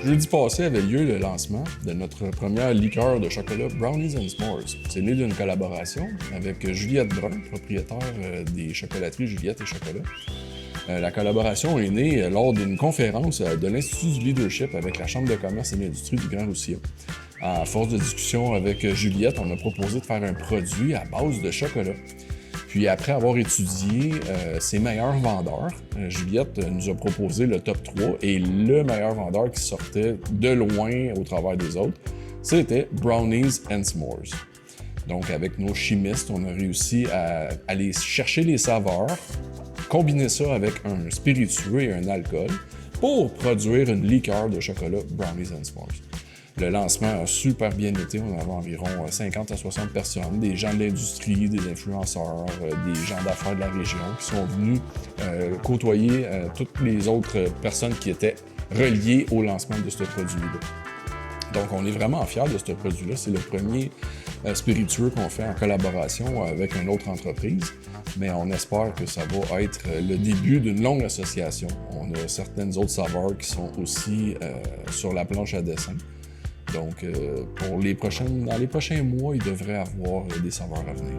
Jeudi passé avait lieu le lancement de notre première liqueur de chocolat Brownies and S'mores. C'est né d'une collaboration avec Juliette Brun, propriétaire des chocolateries Juliette et Chocolat. La collaboration est née lors d'une conférence de l'Institut du leadership avec la Chambre de commerce et d'industrie du Grand Roussillon. À force de discussion avec Juliette, on a proposé de faire un produit à base de chocolat. Puis après avoir étudié ses meilleurs vendeurs, Juliette nous a proposé le top 3 et le meilleur vendeur qui sortait de loin au travers des autres, c'était Brownies and S'mores. Donc avec nos chimistes, on a réussi à aller chercher les saveurs, combiner ça avec un spiritueux et un alcool pour produire une liqueur de chocolat Brownies and S'mores. Le lancement a super bien été. On avait environ 50 à 60 personnes, des gens de l'industrie, des influenceurs, des gens d'affaires de la région qui sont venus côtoyer toutes les autres personnes qui étaient reliées au lancement de ce produit-là. Donc, on est vraiment fiers de ce produit-là. C'est le premier spiritueux qu'on fait en collaboration avec une autre entreprise, mais on espère que ça va être le début d'une longue association. On a certaines autres saveurs qui sont aussi sur la planche à dessin. Donc, dans les prochains mois, il devrait avoir des saveurs à venir.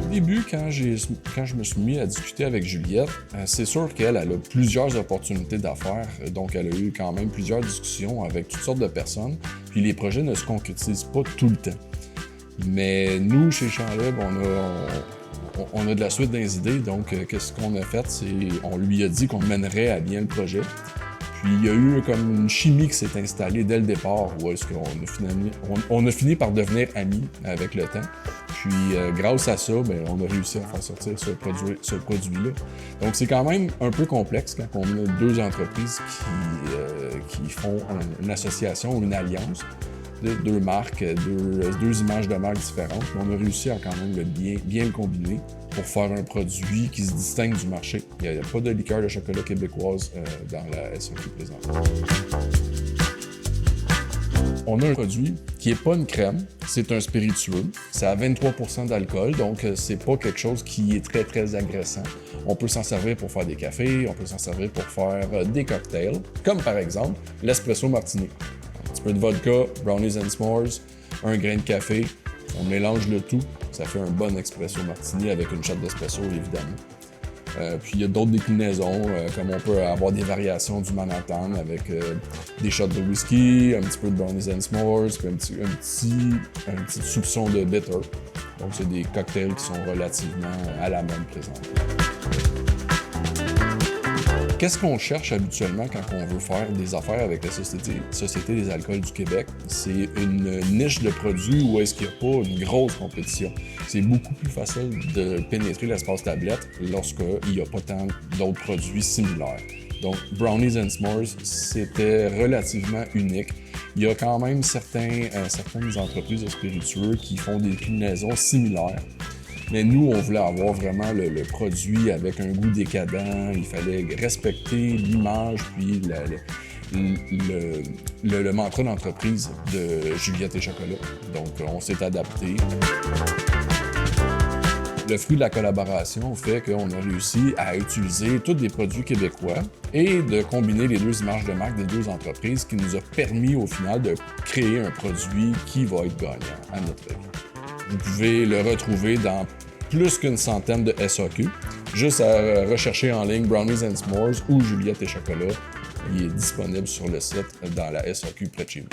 Au début, quand je me suis mis à discuter avec Juliette, c'est sûr qu'elle a plusieurs opportunités d'affaires, donc elle a eu quand même plusieurs discussions avec toutes sortes de personnes, puis les projets ne se concrétisent pas tout le temps. Mais nous, chez Champ-Libre, on a de la suite des idées, donc qu'est-ce qu'on a fait, c'est on lui a dit qu'on mènerait à bien le projet. Puis il y a eu comme une chimie qui s'est installée dès le départ, où est-ce qu'on a fini par devenir amis avec le temps. Puis grâce à ça, bien, on a réussi à faire sortir ce produit-là. Donc c'est quand même un peu complexe quand on a deux entreprises qui font une association ou une alliance de deux marques, deux images de marques différentes. Mais on a réussi à quand même bien le combiner pour faire un produit qui se distingue du marché. Il n'y a pas de liqueur de chocolat québécoise dans la SAQ présentement. On a un produit qui n'est pas une crème, c'est un spiritueux. C'est à 23 % d'alcool, donc c'est pas quelque chose qui est très, très agressant. On peut s'en servir pour faire des cafés, on peut s'en servir pour faire des cocktails, comme par exemple l'espresso martini. Un petit peu de vodka, Brownies and S'mores, un grain de café, on mélange le tout, ça fait un bon espresso martini avec une shot d'espresso évidemment. Puis il y a d'autres déclinaisons, comme on peut avoir des variations du Manhattan avec des shots de whisky, un petit peu de Brownies and S'mores, puis un petit soupçon de bitter. Donc c'est des cocktails qui sont relativement à la mode présentement. Qu'est-ce qu'on cherche habituellement quand on veut faire des affaires avec la Société des alcools du Québec? C'est une niche de produits où est-ce qu'il n'y a pas une grosse compétition. C'est beaucoup plus facile de pénétrer l'espace tablette lorsqu'il n'y a pas tant d'autres produits similaires. Donc, Brownies and S'mores, c'était relativement unique. Il y a quand même certaines entreprises de spiritueux qui font des déclinaisons similaires. Mais nous, on voulait avoir vraiment le produit avec un goût décadent. Il fallait respecter l'image puis le mantra d'entreprise de Juliette et Chocolat. Donc, on s'est adapté. Le fruit de la collaboration fait qu'on a réussi à utiliser tous des produits québécois et de combiner les deux images de marque des deux entreprises qui nous a permis au final de créer un produit qui va être gagnant, à notre avis. Vous pouvez le retrouver dans plus qu'une centaine de SAQ. Juste à rechercher en ligne Brownies and S'mores ou Juliette et Chocolat. Il est disponible sur le site dans la SAQ près de chez vous.